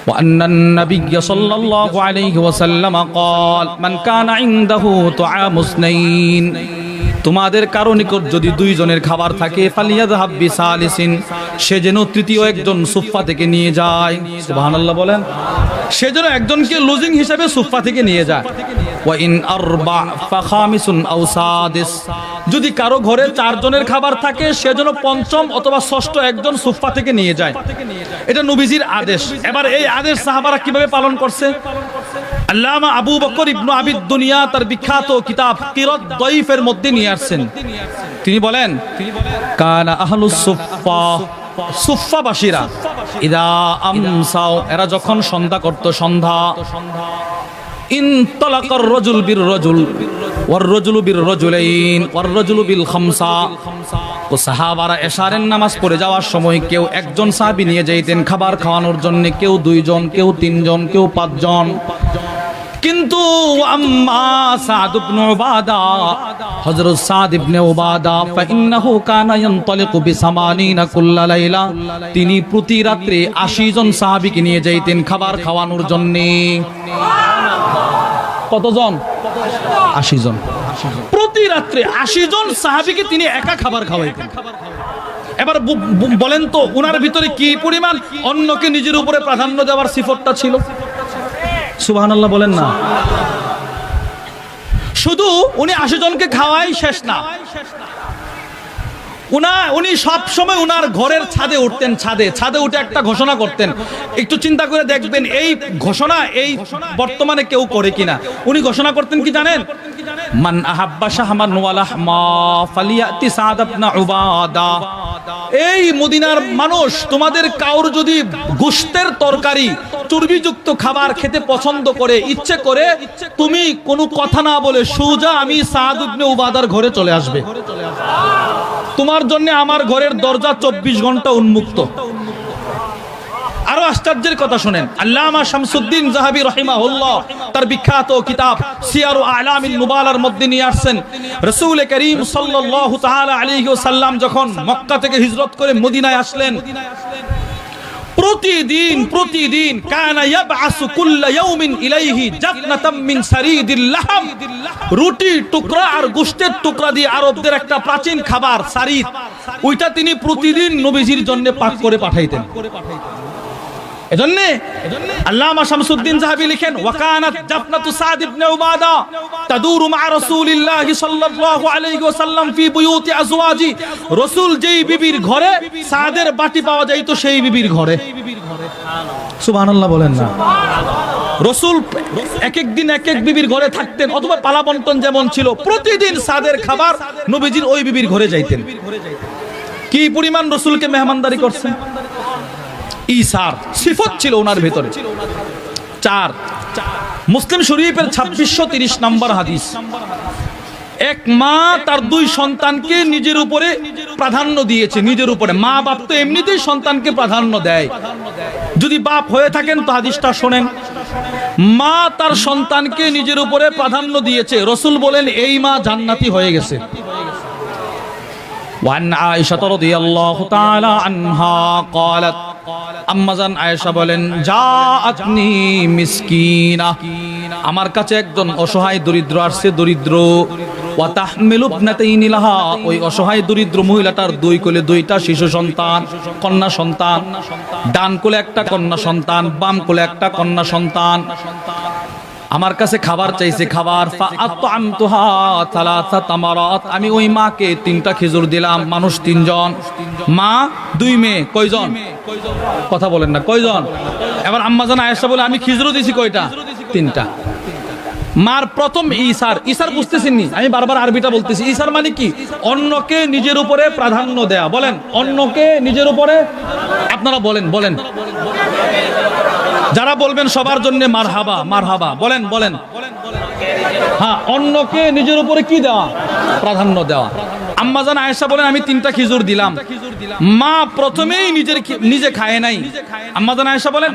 وأن النبي صلى الله عليه وسلم قال من كان عنده طعام اثنين তোমাদের কারো নিকট যদি দুইজনের খাবার থাকে ফালিয়াযহাব বিসালিসিন সে যেন তৃতীয় একজন সুফফা থেকে নিয়ে যায়। সুবহানাল্লাহ বলেন। সে যেন একজনকে লুজিং হিসেবে সুফফা থেকে নিয়ে যায়। ওয়া ইন আরবা ফাখামিসুন আও সাদিস যদি কারো ঘরে চারজনের খাবার থাকে সে যেন পঞ্চম অথবা ষষ্ঠ একজন সুফফা থেকে নিয়ে যায়। এটা নবীজির আদেশ। এবার এই আদেশ সাহাবারা কিভাবে পালন করছে? আল্লামা আবু বকর ইবনে আবিদ দুনিয়া তার বিখ্যাত কিতাব কিরাত দাইফের মধ্যে নিয়ে আসছেন। তিনি বলেন কানা আহলুস সুফফা সুফফাবাসীরা ইদা আমসাও এরা যখন সন্ধ্যা করত সন্ধ্যা ইনতালাকার রাজুল বির রাজুল ওয়ার রাজুলু বির রাজুলাইন ওয়ার রাজুলু বিল খামসা তো সাহাবারা এশারের নামাজ পড়ে যাওয়ার সময় কেউ একজন সাহাবী নিয়ে যাইতেন খাবার খাওয়ানোর জন্য, কেউ দুইজন, কেউ তিনজন, কেউ পাঁচজন। কিন্তু আম্মা সাদ ইবনে উবাদা হযরত সাদ ইবনে উবাদা ফাইন্নাহু কানা ইয়ানতালিকু বি80 কুল্লা লাইলা তিনি প্রতি রাতে 80 জন সাহাবীকে নিয়ে যাইতেন খাবার খাওয়ানোর জন্য। কতজন? 80 জন। প্রতি রাতে 80 জন সাহাবীকে তিনি একা খাবার খাওয়াইতেন। এবার বলেন তো উনার ভিতরে কি পরিমাণ অন্যকে নিজের উপরে প্রাধান্য দেওয়ার সিফতটা ছিল? সুবহানাল্লাহ বলেন না। শুধু উনি 80 জনকে খাওয়াই শেষ না, উনি সব সময় উনার ঘরের ছাদে উঠতেন। ছাদে উঠে একটা ঘোষণা করতেন। একটু চিন্তা করে দেখবেন এই ঘোষণা এই বর্তমানে কেউ করে কিনা। উনি ঘোষণা করতেন কি জানেন? মান আহাব্বা শাহমান ওয়া লাহমা ফালিয়াতি সাদ ইবনে উবাদা। এই মদিনার মানুষ তোমাদের কাউর যদি গোশতের তরকারি চর্বিযুক্ত খাবার খেতে পছন্দ করে, ইচ্ছে করে, তুমি কোনো কথা না বলে সোজা আমি সাদ ইবনে উবাদার ঘরে চলে আসবে। তোমার জন্য আমার ঘরের দরজা 24 ঘন্টা উন্মুক্ত। আরো আশ্চর্যের কথা শুনেন, আল্লামা শামসুদ্দিন যাহাবী রাহিমাহুল্লাহ তার বিখ্যাত কিতাব সিয়ারু আ'লামিন নুবালার মধ্যে নিয়ে আসছেন রাসূল করিম সাল্লাল্লাহু তাআলা আলাইহি ওয়াসাল্লাম যখন মক্কা থেকে হিজরত করে মদিনায় আসলেন, প্রতিদিন কানা ইয়াবআসু কুল্লা ইয়াউমিন ইলাইহি জাফনাতাম মিন সারিদিল লাহম রুটি টুকরা আর গোশতের টুকরা দিয়ে আরবদের একটা প্রাচীন খাবার সারিদ, ওইটা তিনি প্রতিদিন নবীজির জন্য পাক করে পাঠাইতেন। এজন্য আল্লামা শামসুদ্দিন যাহাবী লিখেন ওয়াকানাত জাফনাতু সাদ ইবনে উবাদা তাদুরু মা রাসূলিল্লাহি সাল্লাল্লাহু আলাইহি ওয়াসাল্লাম ফি বুয়ুতি আজওয়াজি। রাসূল যেই বিবির ঘরে সাদের বাটি পাওয়া যাইতো সেই বিবির ঘরে। সুবহানাল্লাহ বলেন না। রাসূল এক এক দিন এক এক বিবির ঘরে থাকতেন, অথবা পালাবন্টন যেমন ছিল প্রতিদিন সাদের খাবার নবীজির ওই বিবির ঘরে যাইতেন। কি পরিমাণ রাসূলকে মেহমানদারি করছেন। ঈসার সিফত ছিল ওনার ভিতরে। 4 মুসলিম শরীফের 2630 নম্বর হাদিস। এক মা তার 2 সন্তানকে নিজের উপরে প্রাধান্য দিয়েছে। নিজের উপরে মা বাপ তো এমনিতেই সন্তানকে প্রাধান্য দেয়। যদি বাপ হয়ে থাকেন তো হাদিসটা শোনেন। মা তার সন্তানকে নিজের উপরে প্রাধান্য দিয়েছে। রাসূল বলেন এই মা জান্নাতি হয়ে গেছে। وعن عائشة رضي الله تعالى عنها قالت আম্মাজান আয়েশা বলেন জাআতনি মিসকিনা আমার কাছে একজন অসহায় দরিদ্র আসছে। দরিদ্র ওয়া তাহমিলু ইবনাতাইনি লাহা ওই অসহায় দরিদ্র মহিলাটার 2 কোলে 2টা শিশু সন্তান, কন্যা সন্তান। ডান কোলে একটা কন্যা সন্তান, বাম কোলে একটা কন্যা সন্তান। আমার কাছে খাবার চাইছে, খাবার। ফাআতআমতুহা সালাসা তামারাত আমি ওই মাকে 3টা খেজুর দিলাম। মানুষ 3 জন, মা 2 মেয়ে। কয়জন? কথা বলেন না, কয়জন? এবার আম্মাজান আয়েশা বলে আমি খেজুর দিছি কয়টা? 3টা। মার প্রথম ঈসার বুঝতেছেননি, আমি বারবার আরবিটা বলতেছি। ঈসার মানে কি? অন্যকে নিজের উপরে প্রাধান্য দেয়া। বলেন অন্যকে নিজের উপরে। আপনারা বলেন যারা বলবেন সবার জন্য মারহাবা মারহাবা। বলেন হ্যাঁ, অন্যকে নিজের উপরে কি দেওয়া? প্রাধান্য দেওয়া। আম্মাজান আয়েশা বলেন আমি 3টা খেজুর দিলাম। মা প্রথমেই নিজে খায় নাই। আম্মাজান আয়েশা বলেন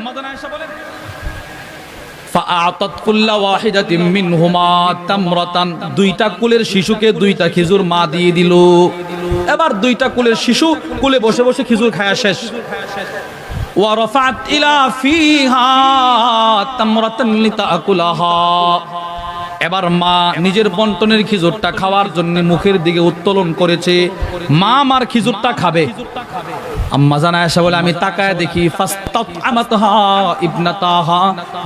ফাআতাত কুল্লা ওয়াহিদাতিন মিনহুমা তামরাতান 2টা কুলের শিশুকে 2টা খেজুর মা দিয়ে দিল। এবার 2টা কুলের শিশু কুলে বসে বসে খেজুর খায়া শেষ। ওয়ারাফাত ইলা ফিহা তামরাতান লিতাকুলাহা। এবার মা নিজের বন্টনের খেজুরটা খাওয়ার জন্য মুখের দিকে উত্তোলন করেছে। মা আমার খেজুরটা খাবে। আম্মা জান আয়েশা বলে আমি তাকায় দেখি ফাস্তাতআমাতহা ইবনাতাহা,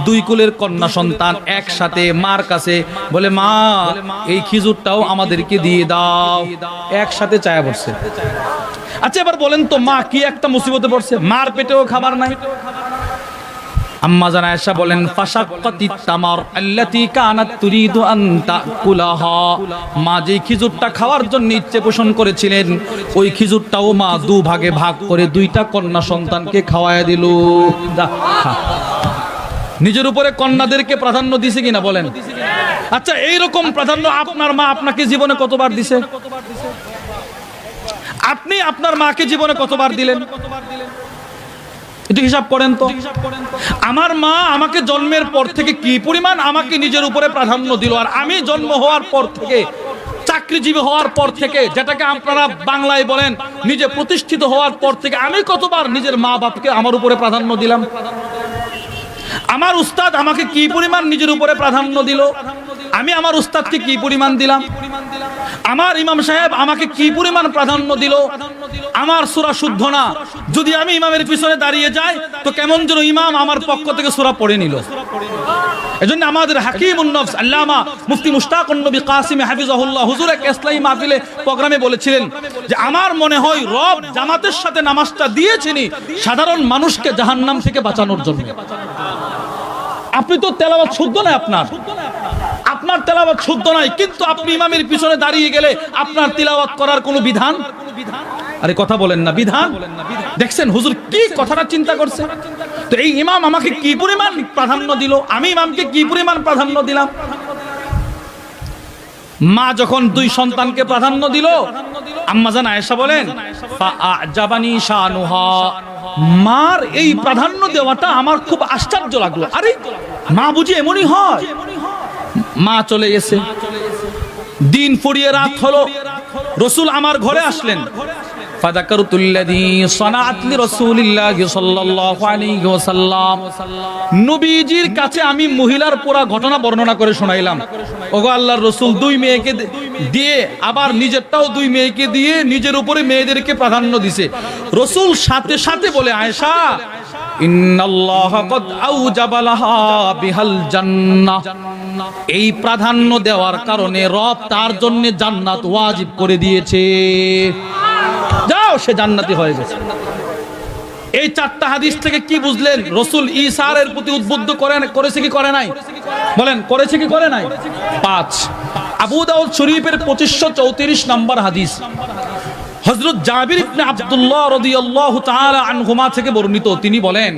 দুই কুলের কন্যা সন্তান একসাথে মার কাছে বলে মা এই খেজুরটাও আমাদেরকে দিয়ে দাও, একসাথে চায়া পড়ছে। আচ্ছা এবার বলেন তো মা কি একটা মুসিবতে পড়ছে, মার পেটেও খাবার নাই। আম্মা জান আয়েশা বলেন ফাশাক্কাতিত তামার আল্লাতী কানাত তুরিদু আন তাকুলাহা, মা যে খেজুরটা খাওয়ার জন্য ইচ্ছে পোষণ করেছিলেন ওই খেজুরটাও মা দুভাগে ভাগ করে দুইটা কন্যা সন্তানকে খাওয়ায়া দিল। নিজের উপরে কন্যাদেরকে প্রাধান্য দিছে কিনা বলেন? আচ্ছা এইরকম প্রাধান্য আপনার মা আপনাকে জীবনে কতবার দিছে? আপনি আপনার মাকে জীবনে কতবার দিলেন? একটু হিসাব করেন তো। আমার মা আমাকে জন্মের পর থেকে কি পরিমাণ আমাকে নিজের উপরে প্রাধান্য দিল, আর আমি জন্ম হওয়ার পর থেকে, চাকরিজীবী হওয়ার পর থেকে, যেটাকে আপনারা বাংলায় বলেন নিজে প্রতিষ্ঠিত হওয়ার পর থেকে আমি কতবার নিজের মা বাপকে আমার উপরে প্রাধান্য দিলাম। আমার উস্তাদ আমাকে কি পরিমাণ নিজের উপরে প্রাধান্য দিল, আমি আমার উস্তাদকে কি পরিমাণ দিলাম। আমার ইমাম সাহেব আমাকে কি পরিমাণ প্রাধান্য দিল। আমার সূরা শুদ্ধ না, যদি আমি ইমামের পিছনে দাঁড়িয়ে যাই তো কেমন যেন ইমাম আমার পক্ষ থেকে সূরা পড়ে নিল। এজন্য আমাদের হাকিমুন নফস আল্লামা মুফতি মুশতাকুন নবী কাসিম হাফিজাহুল্লাহ হুজুর এক ইসলামী মাহফিলে প্রোগ্রামে বলেছিলেন যে আমার মনে হয় রব জামাতের সাথে নামাজটা দিয়েছেন সাধারণ মানুষকে জাহান্নাম থেকে বাঁচানোর জন্য। আপনি তো তেলাওয়াত শুদ্ধ না, আপনার তেলাওয়াত শুদ্ধ নাই, কিন্তু আপনি ইমামের পিছনে দাঁড়িয়ে গেলে আপনার তিলাওয়াত করার কোনো বিধান, আরে কথা বলেন না, বিধান দেখছেন হুজুর কি কথাটা চিন্তা করছে। তো এই ইমাম আমাকে কি পরিমাণ প্রাধান্য দিল, আমি ইমামকে কি পরিমাণ প্রাধান্য দিলাম। মা যখন দুই সন্তানকে প্রাধান্য দিল, আম্মা জান আয়েশা বলেন ফাআজাবানি শানুহা, মার এই প্রাধান্য দেওয়াটা আমার খুব আশ্চর্য লাগলো। আরে মা বুঝি এমনই হয়। মা চলে গেছে, দিন ফুরিয়ে রাত হলো, রাসূল আমার ঘরে আসলেন। ফাযাকারতুল্লাযী সানাআত লিরাসূলিল্লাহি সাল্লাল্লাহু আলাইহি ওয়াসাল্লাম, নবীজির কাছে আমি মহিলার পুরো ঘটনা বর্ণনা করে শোনাইলাম। ওগো আল্লাহর রাসূল দুই মেয়েকে দিয়ে আবার নিজেরটাও দুই মেয়েকে দিয়ে নিজের উপরে মেয়েদেরকে প্রাধান্য দিছে। রাসূল সাথে সাথে বলে আয়েশা ইন্নাল্লাহা ক্বাদ আওজাবা লাহা বিহাল জান্নাহ, এই প্রাধান্য দেওয়ার কারণে রব তার জন্য জান্নাত ওয়াজিব করে দিয়েছে। যাও সে জান্নাতি হয়ে গেছে। এই চারটা হাদিস থেকে কি বুঝলেন? রাসূল ঈসার প্রতি উদ্বুদ্ধ করেছে কি করে নাই? বলেন করেছে কি করে নাই? 5 আবু দাউদ শরীফের 2534 নম্বর হাদিস, হযরত জাবির ইবনে আব্দুল্লাহ রাদিয়াল্লাহু তাআলা আনহুমা থেকে বর্ণিত। তিনি বলেন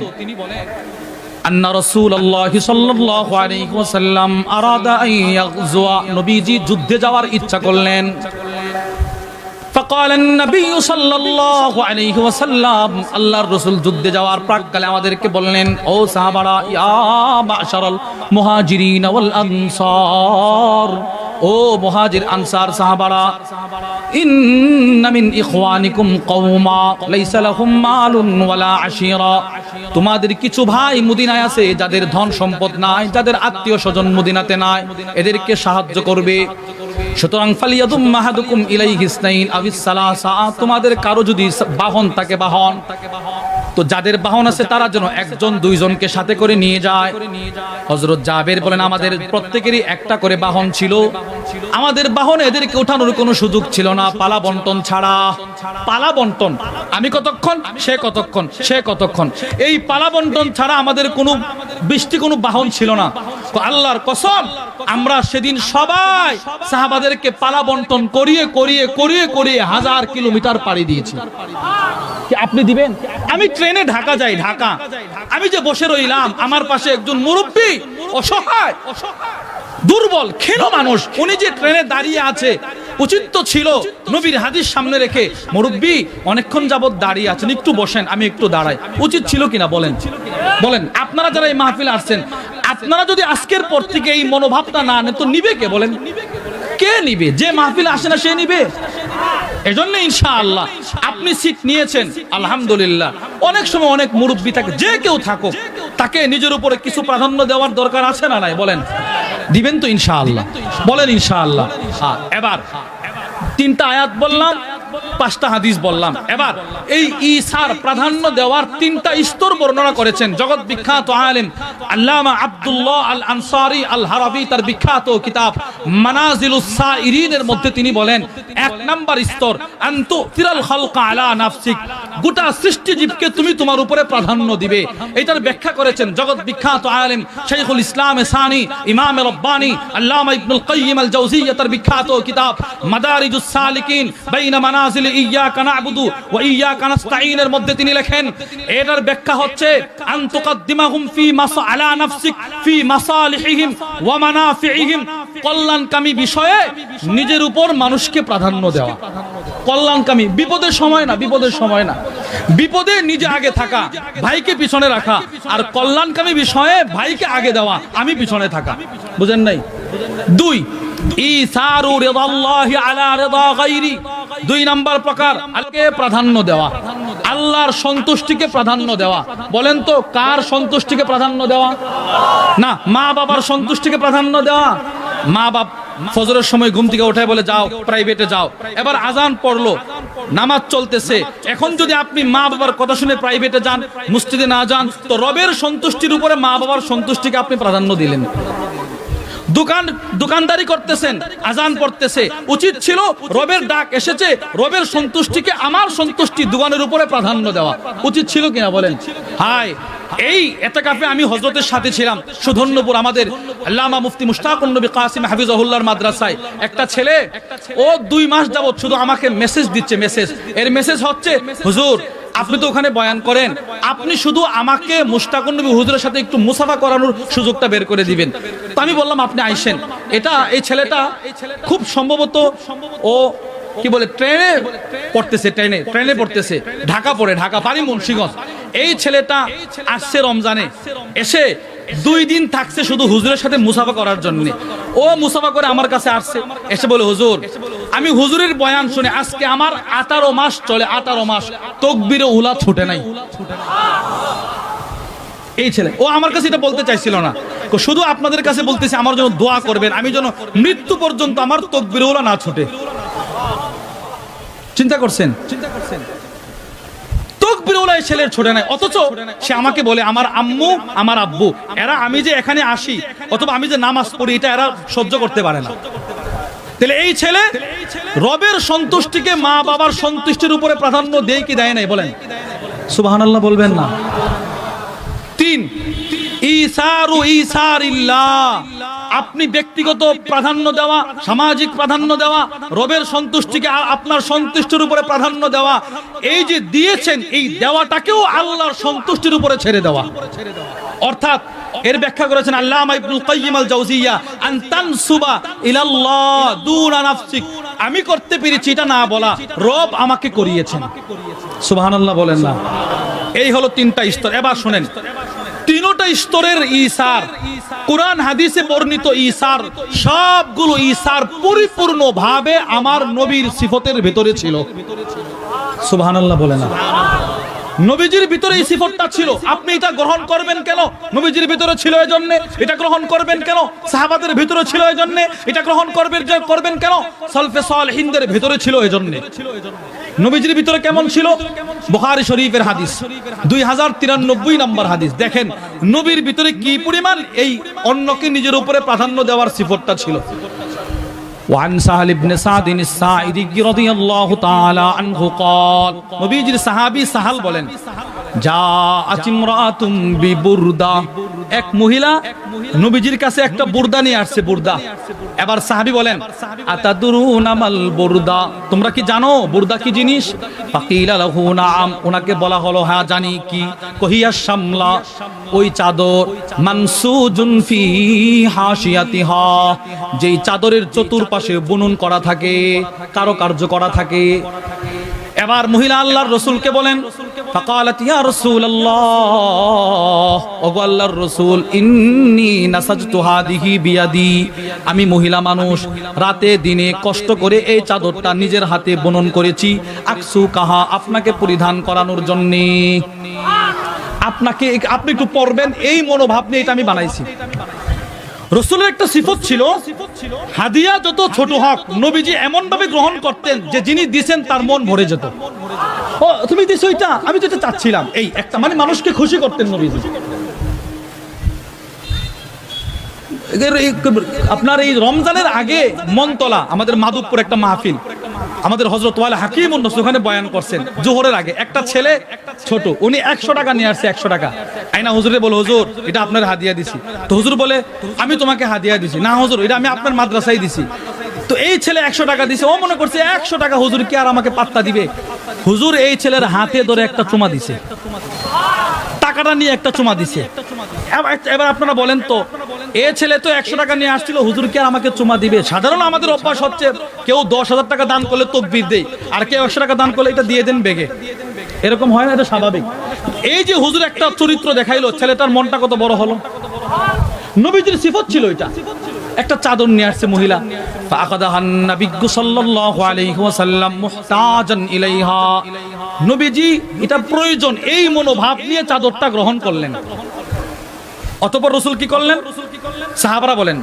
আন্না রাসূলুল্লাহ সাল্লাল্লাহু আলাইহি ওয়াসাল্লাম আরাদা আন ইয়াগজুয়া, নবীজি যুদ্ধে যাওয়ার ইচ্ছা করলেন। فقال النبي صلى الله عليه وسلم, আল্লাহর রাসূল যুদ্ধে যাওয়ার প্রাক্কালে আমাদেরকে বললেন ও সাহাবারা, ইয়া মাশারাল মুহাজিরিন ওয়াল আনসার, ও মুহাজির আনসার সাহাবারা, ইন্না মিন ইখওয়ানিকুম কওমা লাইসা লাহুম মালুন ওয়ালা আশিরা, তোমাদের কিছু ভাই মদিনায় আছে যাদের ধন সম্পদ নাই, যাদের আত্মীয় স্বজন মদিনাতে নাই, এদেরকে সাহায্য করবে। সুতরাং ফালিয়াদুম মাহাদুকুম ইলাইহি ইসনাইন আবিস সালাসা, তোমাদের কারো যদি বাহন থাকে, বাহন তো যাদের বাহন আছে তারা যেন একজন দুইজনকে সাথে করে নিয়ে যায়। হযরত জাবের বলেন আমাদের প্রত্যেকেরই একটা করে বাহন ছিল, আমাদের বাহনে এদেরকে ওঠানোর কোনো সুযোগ ছিল না পালা বন্টন ছাড়া। পালা বন্টন, আমি কতক্ষণ সে কতক্ষণ সে কতক্ষণ, এই পালা বন্টন ছাড়া আমাদের কোনো কোনো বাহন ছিল না। তো আল্লাহর কসম আমরা সেদিন সবাই সাহাবাদেরকে পালা বন্টন করিয়ে করিয়ে করিয়ে করিয়ে 1000 কিলোমিটার পাড়ি দিয়েছি। কি আপনি দিবেন? আমি ট্রেনে ঢাকা যাই, ঢাকা আমি যে বসে রইলাম, আমার পাশে একজন মুরব্বী অসহায় দুর্বল ক্ষীণ মানুষ, উনি যে ট্রেনে দাঁড়িয়ে আছে, উচিত তো ছিল নবীর হাদিস সামনে রেখে মুরব্বী অনেকক্ষণ যাবত দাঁড়িয়ে আছেন, একটু বসেন আমি একটু দাঁড়াই, উচিত ছিল কিনা বলেন? বলেন আপনারা যারা এই মাহফিলে আসছেন, আপনারা যদি আজকের পর থেকে এই মনোভাবটা না নেন তো নিবে কে? বলেন কে নিবে? যে মাহফিলে আসে না সে নিবে? এজন্য ইনশাআল্লাহ আপনি সিট নিয়েছেন আলহামদুলিল্লাহ। অনেক সময় অনেক মুরব্বী থাকে, যে কেউ থাকুক, তাকে নিজের উপরে কিছু প্রাধান্য দেওয়ার দরকার আছে না নাই? বলেন, দিবেন তো ইনশাআল্লাহ? বলেন ইনশাআল্লাহ। এবার 3টা আয়াত বললাম, 5টা হাদিস বললাম। এবার এই ঈসার প্রাধান্য দেওয়ার 3টা স্তর বর্ণনা করেছেন জগৎ বিখ্যাত আলেম আল্লামা আব্দুল্লাহ আল আনসারী আল হারাবি তার বিখ্যাত কিতাব মানাজিলুস সাইরিনের মধ্যে তিনি বলেন, 1 নাম্বার স্তর আনতু তিরাল খালকা আলা নাফসিক, গোটা সৃষ্টিজীবকে তুমি তোমার উপরে প্রাধান্য দিবে। এটার ব্যাখ্যা করেছেন জগৎ বিখ্যাত আলেম শাইখুল ইসলাম সানি ইমাম রব্বানি আল্লামা ইবনুল কাইয়িম আল জাওজিয়্যা তার বিখ্যাত কিতাব মাদারিজুস সালিকিন বাইনা মানাজিল ইয়াকা না'বুদু ওয়া ইয়াকা নাস্তাঈনের মধ্যে তিনি লেখেন, এটার ব্যাখ্যা হচ্ছে আন তুকদ্দিমাহুম ফি মাসআলা নাফসিক ফি মাসালিহিহিম ওয়া মানাফিহিম, কল্যাণকামী বিষয়ে নিজের উপর মানুষকে প্রাধান্য দেওয়া। কল্যাণকামী, বিপদের সময় না, বিপদের সময় না, বিপদে নিজে আগে থাকা, ভাইকে পিছনে রাখা, আর কল্যাণকামী বিষয়ে ভাইকে আগে দেওয়া, আমি পিছনে থাকা। বুঝেন নাই? 2 ইসারু রিদাল্লাহি আলা রিদা গায়রি, 2 নাম্বার প্রকার আল্লাহকে প্রাধান্য দেওয়া, আল্লাহর সন্তুষ্টিকে প্রাধান্য দেওয়া। বলেন তো কার সন্তুষ্টিকে প্রাধান্য দেওয়া? না, মা বাবার সন্তুষ্টিকে প্রাধান্য দেওয়া। মা বাপ ফজরের সময় ঘুম থেকে উঠে বলে যাও প্রাইভেটে যাও, এবার আজান পড়লো, নামাজ চলতেছে, এখন যদি আপনি মা বাবার কথা শুনে প্রাইভেটে যান, মসজিদে না যান, তো রবের সন্তুষ্টির উপরে মা বাবার সন্তুষ্টিকে আপনি প্রাধান্য দিলেন। দোকানদারি করতেছেন, আজান পড়তেছে, উচিত ছিল রবের ডাক এসেছে, রবের সন্তুষ্টিকে আমার সন্তুষ্টি দোকানের উপরে প্রাধান্য দেওয়া উচিত ছিল কিনা? বলেন। হাই, এই এতেকাফে আমি হযরতের সাথে ছিলাম সুধন্যপুর, আমাদের আল্লামা মুফতি মুশতাকুন নবী কাসিম হাফিজাহুল্লাহর মাদ্রাসায়। একটা ছেলে, ও 2 মাস যাবত শুধু আমাকে মেসেজ দিচ্ছে, মেসেজ, এর মেসেজ হচ্ছে, হুজুর আপনি তো ওখানে বয়ান করেন, আপনি শুধু আমাকে মুশতাকুন নবী হুজুরের সাথে একটু মুসাফা করানোর সুযোগটা বের করে দিবেন। তো আমি বললাম আপনি আইসেন। এই ছেলেটা খুব সম্ভবত ও কি বলে ট্রেনে পড়তেছে, ঢাকা পড়ে, ঢাকা বাড়ি মুন্সিগঞ্জ। এই ছেলেটা আসছে রমজানে, এসে 2 দিন থাকছে শুধু হুজুরের সাথে মুসাফা করার জন্য। ও মুসাফা করে আমার কাছে আসছে, এসে বলে হুজুর আমি হুজুরের বয়ান শুনে আজকে আমার 18 মাস চলে, 18 মাস তাকবীরে উলা ছুটে নাই। এই ছেলে, ও আমার কাছে এটা বলতে চাইছিল না, শুধু আপনাদের কাছে বলতেছি আমার জন্য দোয়া করবেন, আমি যেন মৃত্যু পর্যন্ত আমার তাকবীরে উলা না ছুটে। চিন্তা করছেন? তাকবীরে উলা এই ছেলের ছোটে নাই, অথচ সে আমাকে বলে আমার আম্মু আমার আব্বু এরা আমি যে এখানে আসি অথবা আমি যে নামাজ পড়ি এটা এরা সহ্য করতে পারে না। তাহলে এই ছেলে রবের সন্তুষ্টিকে মা বাবার সন্তুষ্টির উপরে প্রাধান্য দেয় কি দেয় নাই? বলেন সুবহানাল্লাহ, বলবেন না? 3 ইসারু ইসারিল্লাহ, আপনি ব্যক্তিগত প্রাধান্য দেওয়া, সামাজিক প্রাধান্য দেওয়া, রবের সন্তুষ্টিকে আপনার সন্তুষ্টির উপরে প্রাধান্য দেওয়া, এই যে দিয়েছেন এই দেওয়াটাকেও আল্লাহর সন্তুষ্টির উপরে ছেড়ে দেওয়া। অর্থাৎ এর ব্যাখ্যা করেছেন আল্লামা ইবনুল কাইয়িম আল জাওজিয়্যা, আন তানসুবা ইলাল্লাহ দুনা নাফসিক, আমি করতে পেরেছি এটা না বলা, রব আমাকে করিয়েছেন। সুবহানাল্লাহ, বলেন না? এই হলো 3টা স্তর। এবার শুনেন, 3টা স্তরের ঈসার, কুরআন হাদিসে বর্ণিত ঈসার, সবগুলো ঈসার পরিপূর্ণ ভাবে আমার নবীর সিফতের ভিতরে ছিল। সুবহানাল্লাহ, বলেন না? নবীজির ভিতরে এই সিফতটা ছিল, আপনি এটা গ্রহণ করবেন কেন? নবীজির ভিতরে ছিল এজন্য এটা গ্রহণ করবেন কেন? সাহাবাদের ভিতরে ছিল এজন্য এটা গ্রহণ করবেন কেন? সালফে সালেহিনদের ভিতরে ছিল এজন্য। নবীজির ভিতরে কেমন ছিল? বুখারী শরীফের হাদিস 2093 নম্বর হাদিস। দেখেন নবীর ভিতরে কি পরিমাণ এই অন্যকে নিজের উপরে প্রাধান্য দেওয়ার সিফতটা ছিল। وعن سهل بن سعد الساعدي رضي الله تعالى عنه قال, নবীজির সাহাবী সাহাল বলেন, জাআত ইমরাতুম বিবুরদা, এক মহিলা নবীজির কাছে একটা বুরদা নিয়ে আসছে, বুরদা। এবার সাহাবী বলেন, আতাদুরুনা মাল বুরদা, তোমরা কি জানো বুরদা কি জিনিস? ফাকিলা লাহু নাম, ওনাকে বলা হলো হ্যাঁ জানি। কি? কহিয়া শামলা, ওই চাদর, মানসুজুন ফি হাশিয়াতিহা, যেই চাদরের চতুর্পাশে বুনন করা থাকে, কারুকার্য করা থাকে। এবার মহিলা আল্লাহর রাসূলকে বলেন, ফাকালাত ইয়া রাসূলুল্লাহ, ওগো আল্লাহর রাসূল, ইন্নী নাসাজতু হাদিহি বিয়াদি, আমি মহিলা মানুষ, রাতে দিনে কষ্ট করে এই চাদরটা নিজের হাতে বুনন করেছি, আকসু কাহা, আপনাকে পরিধান করানোর জন্য, আপনাকে, আপনি একটু পরবেন এই মনোভাব নিয়ে এটা আমি বানাইছি। রাসূলের একটা সিফত ছিল, হাদিয়া যত ছোট হোক নবীজি এমন ভাবে গ্রহণ করতেন যে যিনি দিবেন তার মন ভরে যেত। ও তুমি দিছো এটা, আমি তো এটা চাচ্ছিলাম, এই একটা মানে মানুষকে খুশি করতেন নবীজি। আপনার এই রমজানের আগে মনতলা আমাদের মাধবপুর একটা মাহফিল, আমাদের হযরত ওয়ালি হাকিমুন নফস ওখানে বয়ান করছেন জোহরের আগে। একটা ছেলে ছোট, উনি 100 টাকা নিয়ে আসছে, 100 টাকা। আইনা হুজুরে বলে, হুজুর এটা আপনার হাদিয়া দিছি। তো হুজুর বলে, আমি তোমাকে হাদিয়া দিছি না হুজুর, এটা আমি আপনার মাদ্রাসায় দিছি। তো এই ছেলে 100 টাকা দিছে, ও মনে করছে 100 টাকা হুজুর কি আর আমাকে পাত্তা দিবে। হুজুর এই ছেলের হাতে ধরে একটা চুমা দিছে, টাকাটা নিয়ে একটা চুমা দিছে। এবার আপনারা বলেন তো, এ ছেলে তো 100 টাকা নিয়ে আসছিল, হুজুর কি আর আমাকে চুমা দিবে? সাধারণ আমাদের অভ্যাস হচ্ছে কেউ 10,000 টাকা দান করলে তকবীর দেই, আর কেউ 100 টাকা দান করলে এটা দিয়ে দেন বেগে, এরকম হয় না? এটা স্বাভাবিক। এই যে হুজুর একটা চরিত্র দেখাইলো, ছেলেটার মনটা কত বড় হলো। নবীজির সিফত ছিল এটা। একটা চাদর নিয়ে আসছে মহিলা, ফাআখাযাহান নবী সাল্লাল্লাহু আলাইহি ওয়াসাল্লাম মুহতাজান ইলাইহা, নবীজি এটা প্রয়োজন এই মনোভাব নিয়ে চাদরটা গ্রহণ করলেন। অতঃপর রাসূল কি করলেন? সাহাবারা বলেন,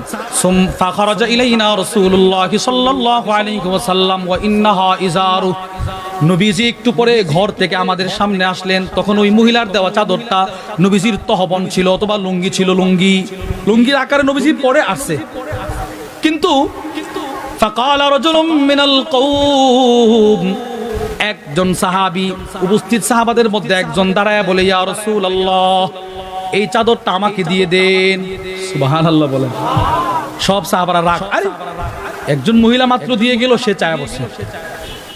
ফাখারাজা ইলাইনা রাসূলুল্লাহ সাল্লাল্লাহু আলাইহি ওয়াসাল্লাম ওয়া ইন্নাহা ইজারু, নবীজি একটু পরে ঘর থেকে আমাদের সামনে আসলেন। তখন ওই মহিলার দেওয়া চাদরটা নবীজির তহবন ছিল অথবা লুঙ্গি ছিল, লুঙ্গির আকারে নবীজি পরে আসছে। কিন্তু ফাকালা রাজুলুম মিনাল কওম, একজন সাহাবী, উপস্থিত সাহাবাদের মধ্যে একজন দাঁড়ায় বলে, ইয়া রাসূলুল্লাহ, এই চাদরটা আমাকে দিয়ে দেন। সুবহানাল্লাহ বলেন। সব সাহাবারা রাগ, আরে একজন মহিলা মাত্র দিয়ে গেল, সে চায় বসে।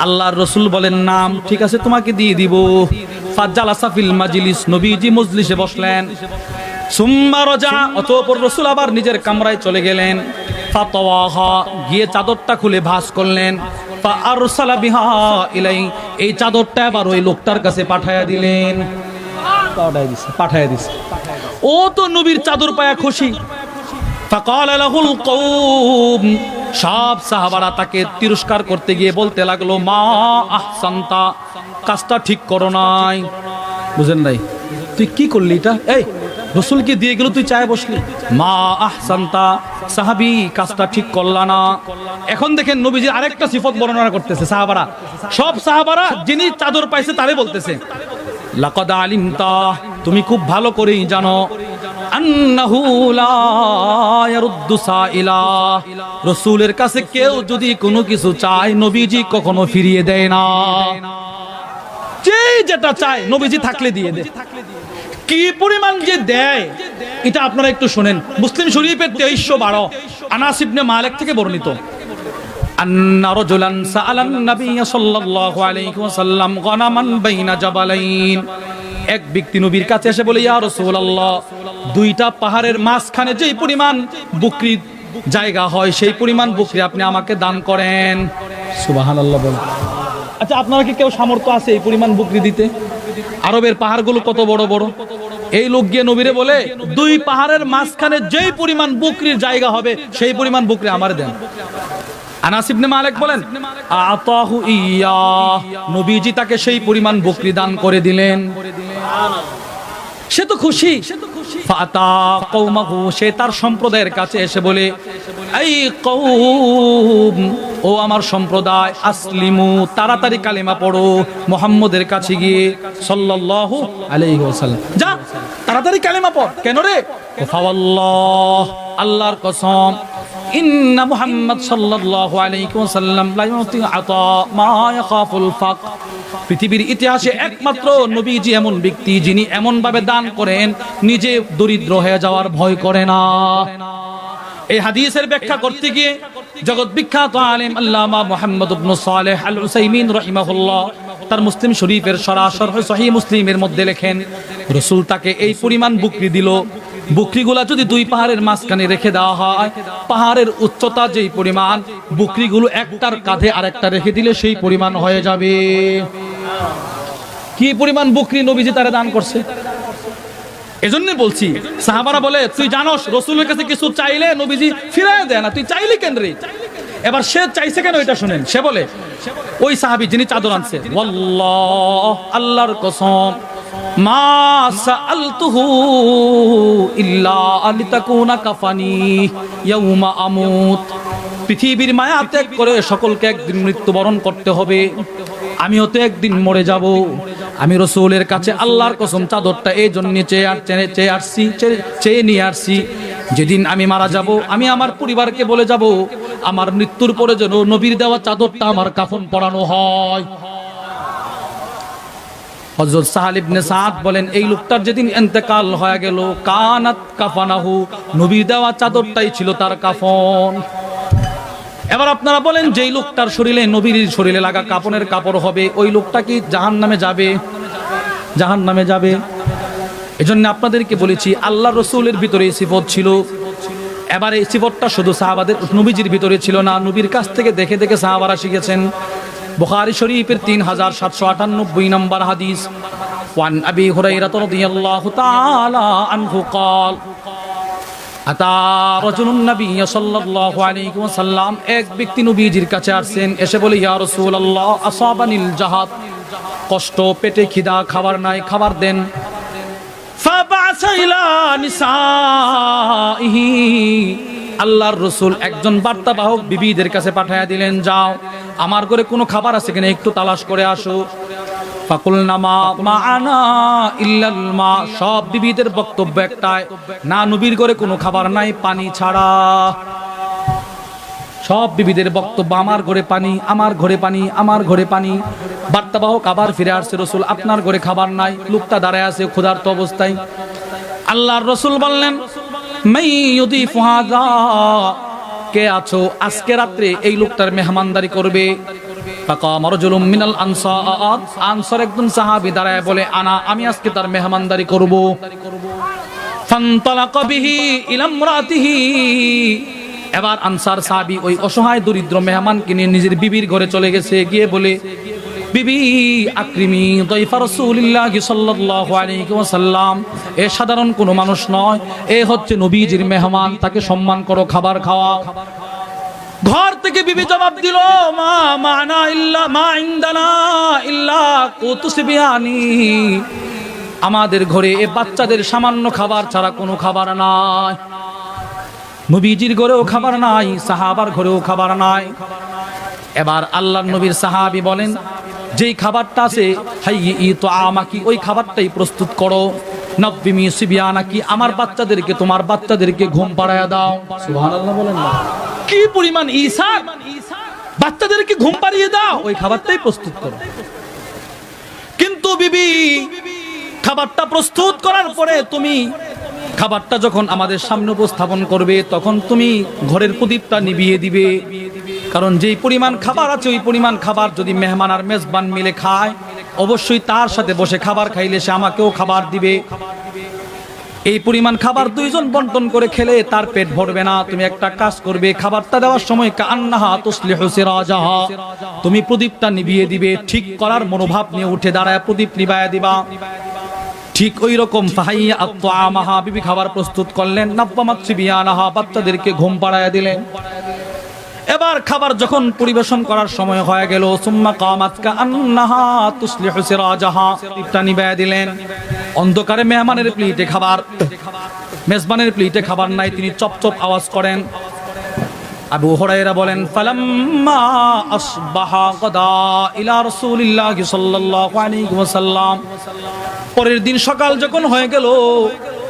আল্লাহর রাসূল বলেন, নাম ঠিক আছে, তোমাকে দিয়ে দিব। ফাজালাসা ফিল মাজলিস, নবীজি মজলিসে বসলেন। সুম্মা রাজা, অতঃপর রাসূল আবার নিজের কামরায় চলে গেলেন। ফাতাওয়াহা, গিয়ে চাদরটা খুলে ভাঁজ করলেন। ফাআরসালা বিহা ইলাই, এই চাদরটা আবার ওই লোকটার কাছে পাঠায়া দিলেন। পাঠায়া দিছে। ও তো নবীর চাদর পায়া খুশি। ফাকালা লাহুল কওম, সব সাহাবারা তাকে তিরস্কার করতে গিয়ে বলতে লাগলো, মা আহসানতা, কাজটা ঠিক করো নাই। বুঝেন নাই? তুই কি করলি এটা? এই রাসূলকে দিয়ে গেল, তুই চায় বসলি। মা আহসানতা, সাহাবী কাজটা ঠিক করলা না। এখন দেখেন নবীজির আরেকটা সিফত বর্ণনা করতেছে সাহাবারা। সব সাহাবারা যিনি চাদর পাইছে তারে বলতেছে, লাকাদ আলিমতা, তুমি খুব ভালো করেই জানো, আন্নাহু লা ইয়ারুদ্দু সাইলা, রাসূলের কাছে কেউ যদি কোনো কিছু চায় নবীজি কখনো ফিরিয়ে দেয় না। যে যেটা চায় নবীজি থাকলে দিয়ে দেয়। কি পরিমাণ যে দেয় এটা আপনারা একটু শুনেন। মুসলিম শরীফের 2312 আনাস ইবনে মালিক থেকে বর্ণিত, আন্না রাজুলান সাআলান নবী সাল্লাল্লাহু আলাইহি ওয়াসাল্লাম গনামান বাইনা জাবালাইন, এক ব্যক্তি নবীর কাছে এসে বলে, ইয়া রাসূলুল্লাহ, দুইটা পাহাড়ের মাঝখানে যেই পরিমাণ বকরি জায়গা হয় সেই পরিমাণ বকরি আপনি আমাকে দান করেন। সুবহানাল্লাহ বলেন। আচ্ছা, আপনারা কি কেউ সামর্থ্য আছে এই পরিমাণ বকরি দিতে? আরবের পাহাড়গুলো কত বড় বড়। এই লোক গিয়ে নবীরে বলে, দুই পাহাড়ের মাঝখানে যেই পরিমাণ বকরির জায়গা হবে সেই পরিমাণ বকরি আমারে দেন। আনাস ইবনে মালিক বলেন, আতাহু ইয়া, নবীজি তাকে সেই পরিমাণ বকরি দান করে দিলেন। সে তো খুশি। ফাতা কওমাহু, সে তার সম্প্রদায়ের কাছে এসে বলে, এই কওম, ও আমার সম্প্রদায়, আসলিমু, তাড়াতাড়ি কালেমা পড়ো মুহাম্মদের কাছে গিয়ে সাল্লাল্লাহু আলাইহি ওয়াসাল্লাম। যা তাড়াতাড়ি কালেমা পড়। কেন রে? ফাওয়াল্লাহ, আল্লাহর কসম, ইন্না মুহাম্মদ সাল্লাল্লাহু আলাইহি ওয়াসাল্লাম লা ইউতি আতা মা ইয়াখাফুল ফাক, পৃথিবীর ইতিহাসে একমাত্র নবীজি এমন ব্যক্তি যিনি এমন ভাবে দান করেন নিজে দরিদ্র হয়ে যাওয়ার ভয় করে না। এই হাদিসের ব্যাখ্যা করতে গিয়ে জগৎ বিখ্যাত আলেম আল্লামা মুহাম্মদ ইবনে সালেহ আল উসাইমিন রাহিমাহুল্লাহ তার মুসলিম শরীফের সরাসর সহিহ মুসলিমের মধ্যে লেখেন, রাসূল তাকে এই পরিমাণ বকরি দিল। বকরিগুলা যদি দুই পাহাড়ের মাঝখানে রেখে দেওয়া হয়, পাহাড়ের উচ্চতা যেই পরিমাণ, বকরিগুলো একটার কাঁধে আরেকটা রেখে দিলে সেই পরিমাণ হয়ে যাবে। কি পরিমাণ বকরি নবীজি তারে দান করছে। এজন্য বলছি, সাহাবারা বলে তুই জানোস রাসূলের কাছে কিছু চাইলে নবীজি ফিরায় দেয় না, তুই চাইলি কেন রে? এবার সে চাইছে কেন এটা শুনেন। সে বলে, ওই সাহাবী যিনি চাদর আনছে, ওয়াল্লাহ, আল্লাহর কসম, মা সাআলতুহু ইল্লা আলিতাকুনা কাফানি ইয়াউমা আমুত। পৃথিবীর মায়া ত্যাগ করে সকলকে একদিন মৃত্যুবরণ করতে হবে, আমিও তো একদিন মরে যাব। আমি রাসূলের কাছে আল্লাহর কসম চাদরটা এই জন্য চেয়ে নিয়ে আসছি, যেদিন আমি মারা যাব আমি আমার পরিবারকে বলে যাব আমার মৃত্যুর পরে যেন নবীর দেওয়া চাদরটা আমার কাফন পরানো হয়। হযরত সাহাল ইবনে সাদ বলেন, এই লোকটার যেদিন ইন্তেকাল হয়ে গেল, কানাত কাফানাহু, নবীর দেওয়া চাদরটাই ছিল তার কাফন। এবার আপনারা বলেন, যেই লোকটার শরীরে নবীর শরীরে লাগা কাপনের কাপড় হবে, ওই লোকটা কি জাহান্নামে যাবে? জাহান্নামে যাবে। এজন্য আপনাদেরকে বলেছি আল্লাহর রাসূলের ভিতরে এই সিফত ছিল। এবার এই সিফতটা শুধু সাহাবাদের নবীজির ভিতরে ছিল না, নবীর কাছ থেকে দেখে দেখে সাহাবারা শিখেছেন। বুখারী শরীফের 3798 নম্বর হাদিস, ওয়ান আবি হুরায়রা রাদিয়াল্লাহু তাআলা আনহু قال আতা রাজুলুন নবী সাল্লাল্লাহু আলাইহি ওয়াসাল্লাম, এক ব্যক্তি নবীজির কাছে আসেন, এসে বলে, ইয়া রাসূলুল্লাহ, আসাবানিল জাহাদ, কষ্ট, পেটে খিদা, খাবার নাই, খাবার দেন। ফাবাসা ইলা নিসাইহি, আল্লাহর রাসূল একজন বার্তাবাহক বিবিদের কাছে পাঠিয়ে দিলেন, যাও আমার ঘরে কোনো খাবার আছে কিনা একটু তালাশ করে আসো। ফাকুলনা মা মাআনা ইল্লাল মা, সব বিবিদের বক্তব্য একটাই, না নবীর ঘরে কোনো খাবার নাই, পানি ছাড়া। সব বিবিদের বক্তব্য আমার ঘরে পানি, আমার ঘরে পানি, আমার ঘরে পানি। বার্তাবাহক আবার ফিরে আসছে, রাসূল আপনার ঘরে খাবার নাই। লোকটা দাঁড়ায় আছে ক্ষুধার্ত অবস্থায়। আল্লাহর রাসূল বললেন, মাই ইউদিফু হাযা, কে আছো আজকে রাত্রে এই লোকটার মেহমানদারি করবে? ফাকাম রাজুলুম মিনাল আনসার, আনসার একজন সাহাবী দাঁড়ায় বলে, আনা, আমি আজকে তার মেহমানদারি করব। ফান্তালাকা বিহি ইলা ইমরাতিহি, এবার আনসার সাহাবী ওই অসহায় দরিদ্র মেহমানকে নিয়ে নিজের বিবির ঘরে চলে গেছে, গিয়ে বলে, বিবি আকরিমি দাইফা রাসূলিল্লাহি সাল্লাল্লাহু আলাইহি ওয়াসাল্লাম, এ সাধারণ কোনো মানুষ নয়, এ হচ্ছে নবীজির মেহমান, তাকে সম্মান করো, খাবার খাওয়াও। ঘর থেকে বিবি জবাব দিল, মা মানা ইল্লা মা ইনদানা ইল্লা কুতুসবিয়ানি, আমাদের ঘরে এ বাচ্চাদের সামান্য খাবার ছাড়া কোনো খাবার নাই। নবীজির ঘরেও খাবার নাই, সাহাবার ঘরেও খাবার নাই। এবার আল্লাহর নবীর সাহাবী বলেন, যেই খাবারটা আছে, হাইয়ি তো আমাকি, ওই খাবারটাই প্রস্তুত করো। নব্বিমি সিবিয়ানাকি, আমার বাচ্চাদেরকে, তোমার বাচ্চাদেরকে ঘুম পাড়ায়া দাও। সুবহানাল্লাহ বলেন না, কি পরিমাণ ঈসান, বাচ্চাদেরকে ঘুম পাড়িয়ে দাও, ওই খাবারটাই প্রস্তুত করো। কিন্তু বিবি খাবারটা প্রস্তুত করার পরে তুমি খাবারটা যখন আমাদের সামনে উপস্থাপন করবে, তখন তুমি ঘরের প্রদীপটা নিভিয়ে দিবে। কারণ যেই পরিমাণ খাবার আছে, ওই পরিমাণ খাবার যদি মেহমান আর মেজবান মিলে খায়, অবশ্যই তার সাথে বসে খাবার খাইলে সে আমাকেও খাবার দিবে। এই পরিমাণ খাবার দুইজন বন্টন করে খেলে তার পেট ভরবে না। তুমি একটা কাজ করবে, খাবারটা দেওয়ার সময় কান্নাহা তুসলিহু সিরাজাহা, তুমি প্রদীপটা নিভিয়ে দিবে, ঠিক করার মনোভাব নিয়ে উঠে দাঁড়ায় প্রদীপ নিভায়া দিবা। ঠিক ওই রকম ফাহাইয়া আত-তাআমাহা, বিবি খাবার প্রস্তুত করলেন, নাব্বামাত সিবিয়ানাহা, বাচ্চাদেরকে ঘুম পাড়ায়া দিলেন। এবার খাবার যখন পরিবেশন করার সময় হয়ে গেল, সুম্মা কামাত কান্নাহা তুসলিহু সিরাজাহা, প্রদীপটা নিভায়া দিলেন। অন্ধকারে মেহমানের প্লেটে খাবার, মেজবানের প্লেটে খাবার নাই, তিনি চপ চপ আওয়াজ করেন। আবু হুরায়রা বলেন, ফালাম্মা আসবাহা গাদা ইলা রাসূলিল্লাহি সাল্লাল্লাহু আলাইহি ওয়াসাল্লাম, পরের দিন সকাল যখন হয়ে গেল,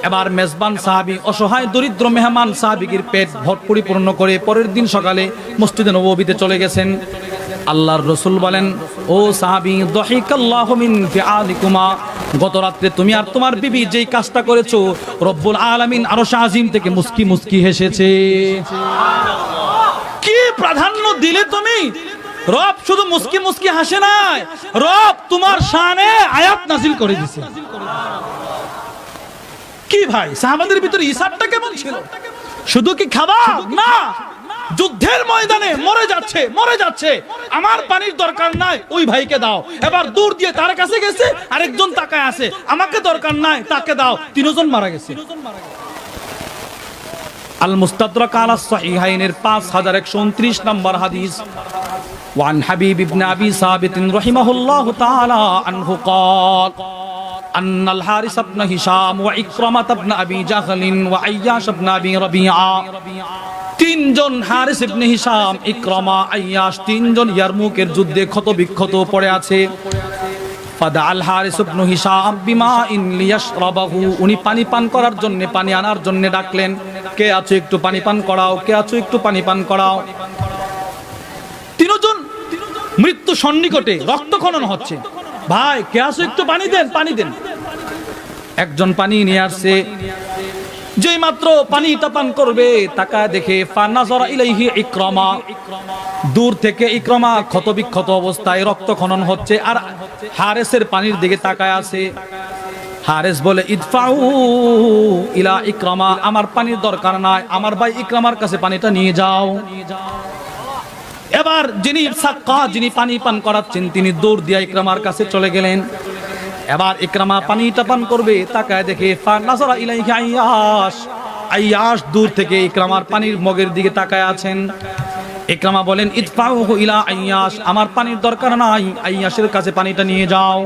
এবার মেজবান সাহাবী অসহায় দরিদ্র মেহমান সাহাবীর পেট পরিপূর্ণ করে পরের দিন সকালে মসজিদে নববীতে চলে গেছেন। আল্লাহর রাসূল বলেন, ও সাহাবী, দাহিকাল্লাহু মিন ফিআলিকুমা, গত রাতে তুমি আর তোমার বিবি যেই কাজটা করেছো, রব্বুল আলামিন আরশ আজিম থেকে মুস্কি মুস্কি হেসেছে। কি প্রাধান্য দিলে তুমি! রব শুধু মুস্কি মুস্কি হাসে নাই, রব তোমার শানে আয়াত নাজিল করে দিয়েছে। কি ভাই, সাহাবাদের ভিতরে ইসাবটা কেমন ছিল! শুধু কি খাবার না, যুদ্ধের ময়দানে মরে যাচ্ছে, আমার পানির দরকার নাই, ওই ভাইকে দাও। এবার দূর দিয়ে তার কাছে গেছে, আরেকজন তাকায় আছে, আমাকে দরকার নাই, তাকে দাও। তিনজন মারা গেছে। আল মুস্তাদরাক আলা সাহিহাইনের 5129 নম্বর হাদিস। ওয়ান হাবিব ইবনে আবি সাবিত রাহিমাহুল্লাহু তাআলা আনহু قال أن الحارث بن هشام وإكرمة بن أبي جهل وعياش بن أبي ربيعة তিনজন হারিস ইবনে হিশাম, ইকরামা, আইয়াশ তিনজন ইয়ারমুকের যুদ্ধে ক্ষতবিক্ষত পড়ে আছে। ফাদা আল হারিস ইবনে হিশাম বিমাইন লিয়াশরাবাহু, উনি পানি পান করার জন্য, পানি আনার জন্য ডাকলেন, কে আছো একটু পানি পান করাও, কে আছো একটু পানি পান করাও। তিনজন মৃত্যু সন্নিকটে, রক্তক্ষরণ হচ্ছে, ভাই কে আছো একটু পানি দেন, পানি দেন। একজন পানি নিয়ে আসছে, যেই মাত্র পানিটা পান করবে তাকায় দেখে ফানাজারা ইলাইহি ইকরামা, দূর থেকে ইকরামা ক্ষতবিক্ষত অবস্থায় রক্তক্ষরণ হচ্ছে, আর হারেসের পানির দিকে তাকায় আছে। হারেস বলে ইদফাউ ইলা ইকরামা, আমার পানির দরকার নাই, আমার ভাই ইকরামার কাছে পানিটা নিয়ে যাও। এবার যিনি সাক্কা, যিনি পানি পান করাচ্ছেন, তিনি দৌড় দিয়ে ইকরামার কাছে চলে গেলেন। এবার ইকরামা পানিটা পান করবে, তাকায় দেখে ফানাজারা ইলাইহি আইয়াশ, আইয়াশ দূর থেকে ইকরামার পানির মগের দিকে তাকায় আছেন। ইকরামা বলেন ইদফাউহু ইলা আইয়াশ, আমার পানির দরকার নাই, আইয়াশের কাছে পানিটা নিয়ে যাও।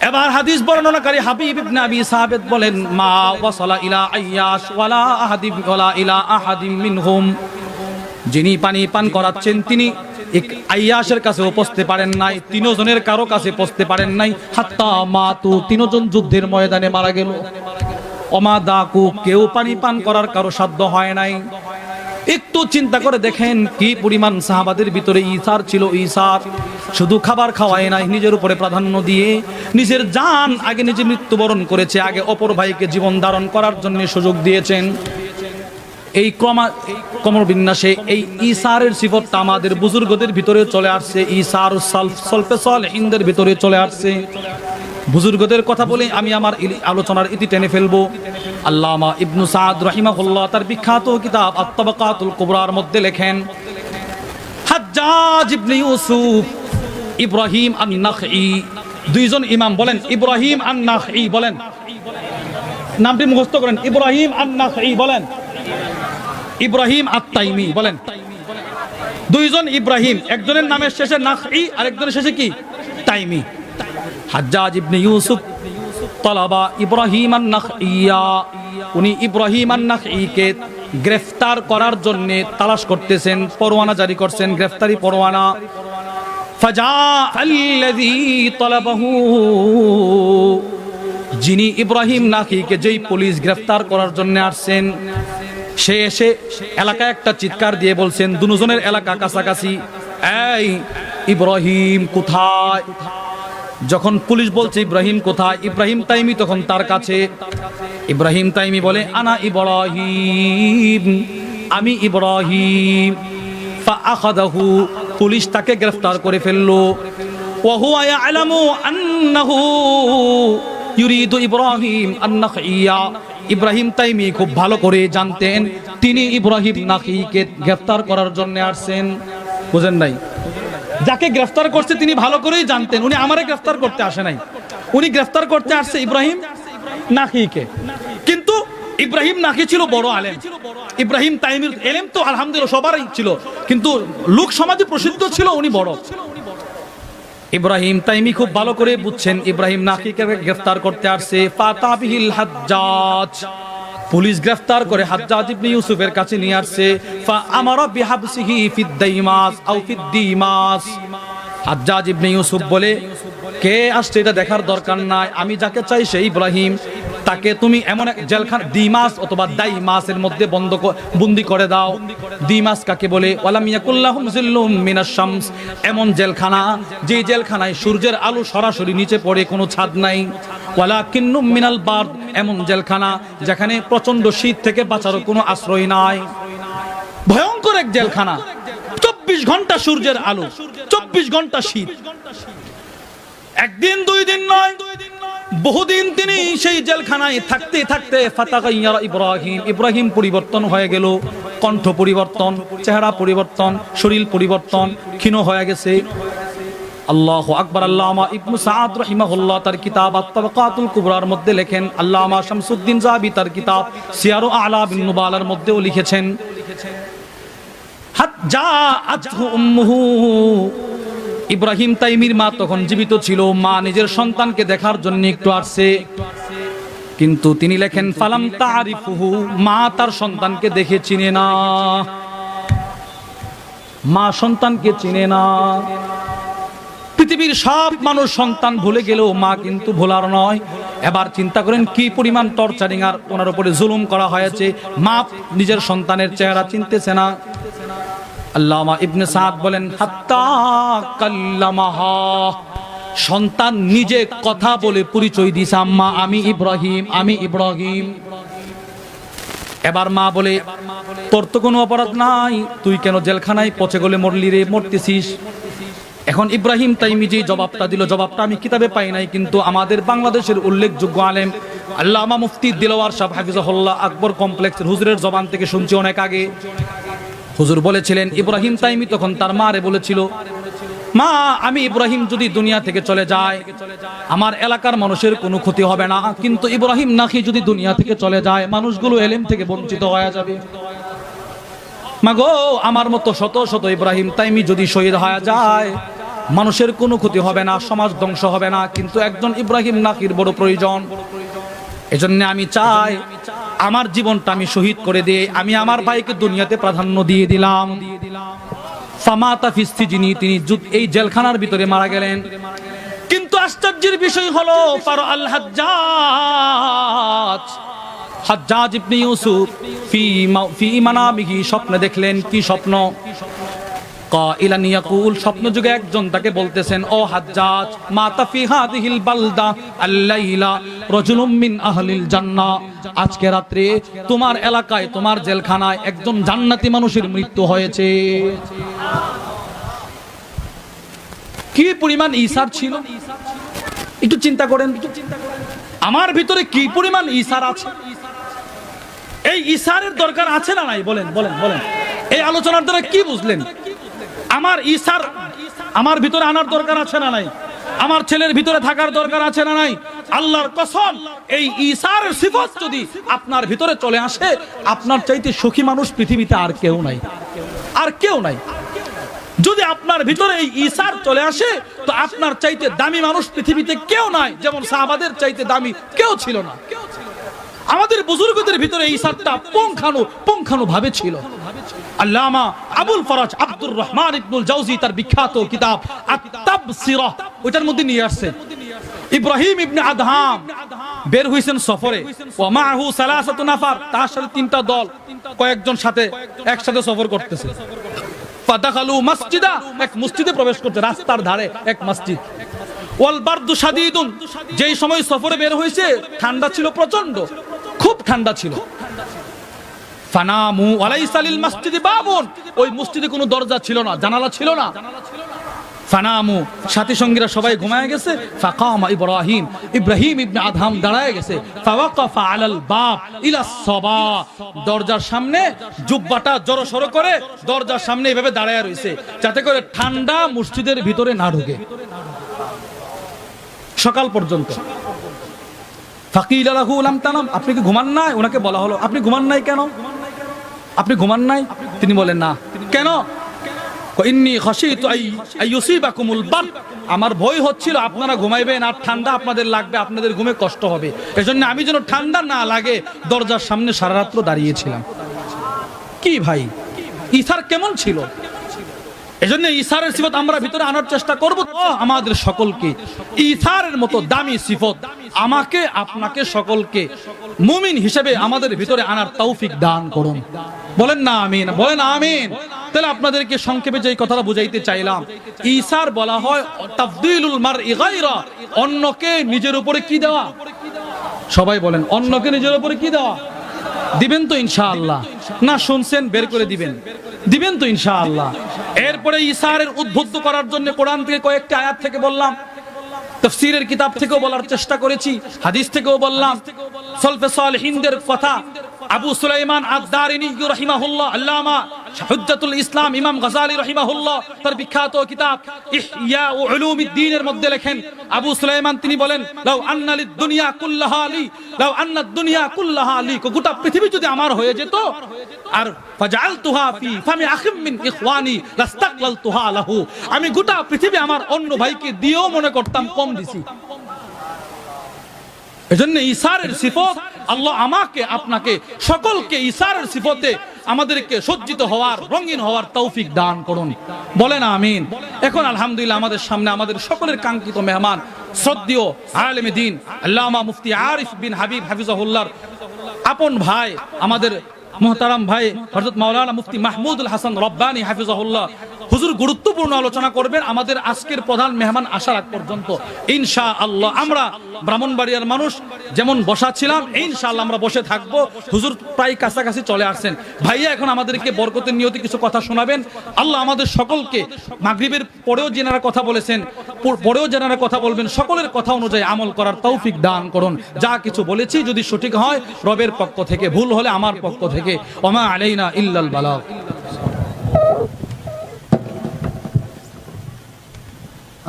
এবার হাদিস বর্ণনাকারী হাবিব ইবনে আবি সাবিত বলেন মা ওয়াসালা ইলা আইয়াশ ওয়ালা আহাদিম ওয়ালা ইলা আহাদিম মিনহুম, যিনি পানি পান করাচ্ছেন তিনি আইয়াশের কাছে পৌঁছতে পারেন নাই, তিনজনের কারো কাছে পৌঁছতে পারেন নাই। হাত্তা মাতু, তিনজন যুদ্ধের ময়দানে মারা গেল। ওমা দাকু, কেউ পানি পান করার কারো সাধ্য হয় নাই। একটু চিন্তা করে দেখেন কি পরিমাণ সাহাবাদের ভিতরে ইসার ছিল। ইসার শুধু খাবার খাওয়ায় নাই, নিজের উপরে প্রাধান্য দিয়ে নিজের জান আগে নিজে মৃত্যুবরণ করেছে, আগে অপর ভাইকে জীবন ধারণ করার জন্য সুযোগ দিয়েছেন। এই কমর বিন্যাসে এই ইসারের সিফতটা আমাদের বুজুর্গদের ভিতরে চলে আসছে, ইসার সলফে সালেহিনদের ভিতরে চলে আসছে। বুজুর্গদের কথা বলে আমি আমার আলোচনার ইতি টেনে ফেলবো। আল্লামা ইবনু সাদ রাহিমাহুল্লাহ তার বিখ্যাত কিতাব আত-তাবাকাতুল কুবরার মধ্যে লেখেন, হাজ্জাজ ইবনে ইউসুফ, ইব্রাহিম আন-নাখঈ, দুইজন ইমাম বলেন ইব্রাহিম আন-নাখঈ, বলেন নামটি মুখস্থ করেন, ইব্রাহিম আন-নাখঈ বলেন, ইব্রাহিম আত-তাইমি বলেন। দুইজন ইব্রাহিম, একজনের নামের শেষে নাখঈ আর একজনের শেষে কি তাইমি। হাজ্জাজ ইবনে ইউসুফ তালাবা ইব্রাহিম আন-নাখঈয়া, উনি ইব্রাহিম আন-নাখঈকে গ্রেফতার করার জন্য তালাশ করতেছেন, পরোয়ানা জারি করছেন, গ্রেফতারি পরোয়ানা। ফাজা আল্লাযী তালাবাহু, যিনি ইব্রাহিম নাখঈকে যেই পুলিশ গ্রেফতার করার জন্য আসছেন, সে এসে এলাকায় একটা চিৎকার দিয়ে বলছেন, দুজনের এলাকা কাছাকাছি, এই ইব্রাহিম কোথায়? যখন পুলিশ বলছে ইব্রাহিম কোথায়, ইব্রাহিম তাইমি তখন তার কাছে। ইব্রাহিম তাইমি বলে আনা ইব্রাহিম, আমি ইব্রাহিম। ফাআখাযাহু, পুলিশ তাকে গ্রেফতার করে ফেললো। ওয়া হুয়া ইয়ালামু আন্নাহু ইউরিদু ইব্রাহিম আন-নাখঈয়া, ইব্রাহিম তাইমি খুব ভালো করে জানতেন তিনি ইব্রাহিম নাখঈকে গ্রেফতার করার জন্য আসছেন। বুঝেন নাই? যাকে গ্রেফতার করছে তিনি ভালো করেই জানতেন উনি আমারে গ্রেফতার করতে আসে নাই, উনি গ্রেফতার করতে আসছে ইব্রাহিম নাখঈকে। কিন্তু ইব্রাহিম নাখঈ ছিল বড় আলেম, ইব্রাহিম তাইমির ইলম তো আলহামদুলিল্লাহ সবারই ছিল, কিন্তু লোক সমাজে প্রসিদ্ধ ছিল উনি বড়। ইব্রাহিম তাইমি খুব ভালো করে বুঝছেন ইব্রাহিম নাখঈকে গ্রেফতার করতে আসছে। ফাতাবিহিল হাজ্জাজ, পুলিশ গ্রেফতার করে হাজ্জাজ ইবনে ইউসুফের কাছে নিয়ে আসছে। ফা আমারা বিহাবসিহি ফিদ দাইমাস আও ফিদ দিমাস, হাজ্জাজ ইবনে ইউসুফ বলে কে আসছে এটা দেখার দরকার নাই, আমি যাকে চাই সেই ইব্রাহিম, তাকে তুমি এমন এক জেলখানা দিমাস অথবা দাইমাসের মধ্যে বন্দী করে দাও। দিমাস কাকে বলে? ওয়ালাম ইয়াকুল্লাহুম জিল্লুম মিনাশ শামস, এমন জেলখানা যে জেলখানায় সূর্যের আলো সরাসরি নিচে পড়ে, কোনো ছাদ নাই। ওয়ালাকিন্নুম মিনাল বারদ, এমন জেলখানা যেখানে প্রচন্ড শীত থেকে বাঁচারও কোনো আশ্রয় নাই। ভয়ঙ্কর এক জেলখানা, 24 ঘন্টা সূর্যের আলো, 24 ঘন্টা শীত। একদিন দুই দিন নয়, বহুদিন তিনি সেই জেলখানায় থাকতে থাকতে ফাতাগাইয়া ইব্রাহিম পরিবর্তন হয়ে গেল, কণ্ঠ পরিবর্তন, চেহারা পরিবর্তন, শরীর পরিবর্তন, ক্ষীণ হয়ে গেছে। আল্লাহু আকবার। আল্লামা ইবনে সাদ রাহিমাহুল্লাহ তার কিতাব আত-তাবাকাতুল কুবরার মধ্যে লেখেন, আল্লামা শামসুদ্দিন যাবি তার কিতাব সিয়ারু আ'লামিন নুবালার মধ্যেও লিখেছেন, হাজ্জাআতহু উম্মুহু, ইব্রাহিম তাইমির মা তখন জীবিত ছিল, মা নিজের সন্তানকে দেখার জন্য একটু আসছে, কিন্তু তিনি লেখেন ফালাম তারিফুহু, মা তার সন্তানকে দেখে চিনে না, মা সন্তানকে চিনে না। পৃথিবীর সব মানুষ সন্তান ভুলে গেলেও মা কিন্তু ভোলার নয়। এবার চিন্তা করেন কি পরিমাণ টর্চারিং আর ওনার উপরে জুলুম করা হয়েছে, মা নিজের সন্তানের চেহারা চিনতেছে না। আল্লামা ইবনে সাদ বলেন হাত্তা কাল্লামাহা, সন্তান নিজে কথা বলে পরিচয় দিয়েছে, আম্মা আমি ইব্রাহিম, আমি ইব্রাহিম। এবার মা বলে তোর তো কোনো অপরাধ নাই, তুই কেন জেলখানায় পচে গলে মরলি রে, মরতেছিস। এখন ইব্রাহিম তাইমি যে জবাবটা দিল, জবাবটা আমি কিতাবে পাই নাই, কিন্তু আমাদের বাংলাদেশের উল্লেখযোগ্য আলেম আল্লামা মুফতি দিলওয়ার সাহেব হাফিজাহুল্লাহ আকবর কমপ্লেক্সের হুজুরের জবান থেকে শুনছি অনেক আগে। হুজুর বলেছিলেন ইব্রাহিম তাইমি তখন তার মারে বলেছিল, মা আমি ইব্রাহিম যদি দুনিয়া থেকে চলে যায় আমার এলাকার মানুষের কোনো ক্ষতি হবে না, কিন্তু ইব্রাহিম নাকি যদি দুনিয়া থেকে চলে যায় মানুষগুলো এলেম থেকে বঞ্চিত হয়ে যাবে। মাগো আমার মতো শত শত ইব্রাহিম তাইমি যদি শহীদ হয়ে যায় মানুষের কোনো ক্ষতি হবে না, সমাজ ধ্বংস হবে না, কিন্তু একজন ইব্রাহিম নাকির বড় প্রয়োজন। এজন্য আমি চাই আমার জীবনটা আমি শহীদ করে দিয়ে আমি আমার ভাইকে দুনিয়াতে প্রাধান্য দিয়ে দিলাম। ফামাতা ফিসসিজিনি, তিনি এই জেলখানার ভিতরে মারা গেলেন। কিন্তু আশ্চর্যের বিষয় হলো ফারআল হাজ্জাজ ইবনে ইউসুফ ফি মানামিহি, স্বপ্নে দেখলেন। কি স্বপ্ন? কাইলান ইয়াকুল, স্বপ্ন যুগে একজন তাকে বলতেছেন, ও হাজ্জাজ মাতা ফি হাযিহিল বালদা আল-লাইলা রাজুলুম মিন আহলিল জান্নাহ, আজকে রাতে তোমার এলাকায় তোমার জেলখানায় একজন জান্নাতি মানুষের মৃত্যু হয়েছে। কি পরিমাণ ঈসার ছিল একটু চিন্তা করেন, আমার ভিতরে কি পরিমাণ ঈসার আছে। এই ঈসারের দরকার আছে না নাই? বলেন বলেন বলেন, এই আলোচনার দ্বারা কি বুঝলেন? আমার ঈসার আমার ভিতরে আনার দরকার আছে না নাই? আমার ছেলের ভিতরে থাকার দরকার আছে না নাই? আল্লাহর কসম, এই ঈসার সিফত যদি আপনার ভিতরে চলে আসে, আপনার চাইতে সুখী মানুষ পৃথিবীতে আর কেউ নাই, আর কেউ নাই। যদি আপনার ভিতরে এই ঈসার চলে আসে তো আপনার চাইতে দামি মানুষ পৃথিবীতে কেউ নাই, যেমন সাহাবাদের চাইতে দামি কেউ ছিল না। আমাদের বুজুর্গদের ভিতরে ঈসারটা পুঙ্খানু ভাবে ছিল। আল্লামা আবুল ফরাজ আব্দুর রহমান ইবনুল জাওজি তার বিখ্যাত কিতাব আত-তাবসিরা ওইটার মধ্যে নিয়ে আসছে, ইব্রাহিম ইবনে আদহাম বের হইছেন সফরে, ওয়া মাহু সালাসাতু নাফার, তার সাথে তিনটা দল কয়েকজন সাথে একসাথে সফর করতেছে। ফাদাখালু মসজিদা, এক মসজিদে প্রবেশ করতে, রাস্তার ধারে এক মসজিদ। ওয়াল বারদু শাদীদুন, যেই সময় সফরে বের হইছে ঠান্ডা ছিল প্রচন্ড, খুব ঠান্ডা ছিল। ফানামু ওয়ালাইসা লিল মসজিদি বাবুন, ওই মসজিদে কোনো দরজা ছিল না, জানালা ছিল না। ফানামু, সাথী সঙ্গীরা সবাই ঘুমায় গেছে। ফাকামা ইব্রাহিম ইবনে আদহাম দাঁড়ায় গেছে। ফাওয়াকাফা আলাল বাব ইলা সাবা, দরজার সামনে জুব্বাটা জড়সড় করে দরজার সামনে এইভাবে দাঁড়ায় রইছে, যাতে করে ঠান্ডা মসজিদের ভিতরে না ঢোকে সকাল পর্যন্ত। ফাকিলা লাহু লাম তানাম, আপনি কি ঘুমান নাই? ওনাকে বলা হলো আপনি ঘুমান নাই কেন? আপনি ঘুমান নাই? তিনি বলেন না। কেন? ইন্নী খাশিতু আইয়ুসিবাকুমুল বারদ, আমার ভয় হচ্ছিল আপনারা ঘুমাইবেন আর ঠান্ডা আপনাদের লাগবে, আপনাদের ঘুমে কষ্ট হবে, এজন্য আমি যেন ঠান্ডা না লাগে দরজার সামনে সারা রাত দাঁড়িয়েছিলাম। কি ভাই ঈসার কেমন ছিল? এজন্য ঈসারের সিফত আমরা ভিতরে আনার চেষ্টা করব। আমাদের সকলকে ঈসারের মতো দামি সিফত আমাকে আপনাকে সকলকে মুমিন হিসেবে আমাদের ভিতরে আনার তৌফিক দান করুন। বলেন না আমিন, বলেন আমিন। তাহলে আপনাদেরকে সংক্ষেপে যে কথাটা বুঝাইতে চাইলাম, ঈসার বলা হয় তাফদীলুল মারই গায়রা, অন্যকে নিজের উপরে কি দেওয়া। সবাই বলেন অন্যকে নিজের উপরে কি দেওয়া। দিবেন তো ইনশাআল্লাহ? না শুনছেন বের করে দিবেন, দিবেন তো ইনশাআল্লাহ? এরপরে ঈসারের উদ্বুদ্ধ করার জন্য কোরআন থেকে কয়েকটি আয়াত থেকে বললাম, তাফসীরের কিতাব থেকেও বলার চেষ্টা করেছি, হাদিস থেকেও বললাম, সলফে সালেহিনদের কথা। আবু সুলাইমান আদ-দারিনী রাহিমাহুল্লাহ, আল্লামা হুজ্জাতুল ইসলাম ইমাম গাযালি রাহিমাহুল্লাহ তার বিখ্যাত কিতাব ইহইয়া উলুমিদ্দিনের মধ্যে লেখেন, আবু সুলাইমান তিনি বলেন, লাউ আন্না লিদ দুনিয়া কুল্লাহা লি, লাউ আন্না দুনিয়া কুল্লাহা লি, গোটা পৃথিবী যদি আমার হয়ে যেত, আর ফাজআলতুহা ফি ফামি আখিম মিন ইখওয়ানি লাস্তাকলালতুহা লাহু, আমি গোটা পৃথিবী আমার অন্য ভাইকে দিয়েও মনে করতাম কম দিছি। এজন্য ইসারের সিফত, আল্লাহ আমাকে আপনাকে সকলকে ইসারের সিফতে আমাদেরকে সজ্জিত হওয়ার, রঙিন হওয়ার তৌফিক দান করুন, বলেন আমিন। এখন আলহামদুলিল্লাহ আমাদের সামনে আমাদের সকলের কাঙ্ক্ষিত মেহমান, শ্রদ্ধেয় আলেমে দ্বীন আল্লামা মুফতি আরিফ বিন হাবিব হাফিজাহুল্লাহর আপন ভাই, আমাদের মুহতারাম ভাই হযরত মাওলানা মুফতি মাহমুদুল হাসান রব্বানী হাফিজাহুল্লাহ হুজুর গুরুত্বপূর্ণ আলোচনা করবেন আমাদের আজকের প্রধান মেহমান আসার আগ পর্যন্ত ইনশাআল্লাহ। আমরা ব্রাহ্মণবাড়িয়ার মানুষ যেমন বসা ছিলাম, ইনশাআল্লাহ আমরা বসে থাকবো। হুজুর প্রায় কাছাকাছি চলে আসছেন। ভাইয়া এখন আমাদেরকে বরকতের নিয়তে কিছু কথা শোনাবেন। আল্লাহ আমাদের সকলকে মাগরিবের পরেও যেনারা কথা বলেছেন, পরেও যেনারা কথা বলবেন, সকলের কথা অনুযায়ী আমল করার তৌফিক দান করুন। যা কিছু বলেছি যদি সঠিক হয় রবের পক্ষ থেকে, ভুল হলে আমার পক্ষ থেকে। ওমা আলাইনা ইল্লাল বালাগ।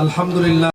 আলহামদুলিল্লাহ।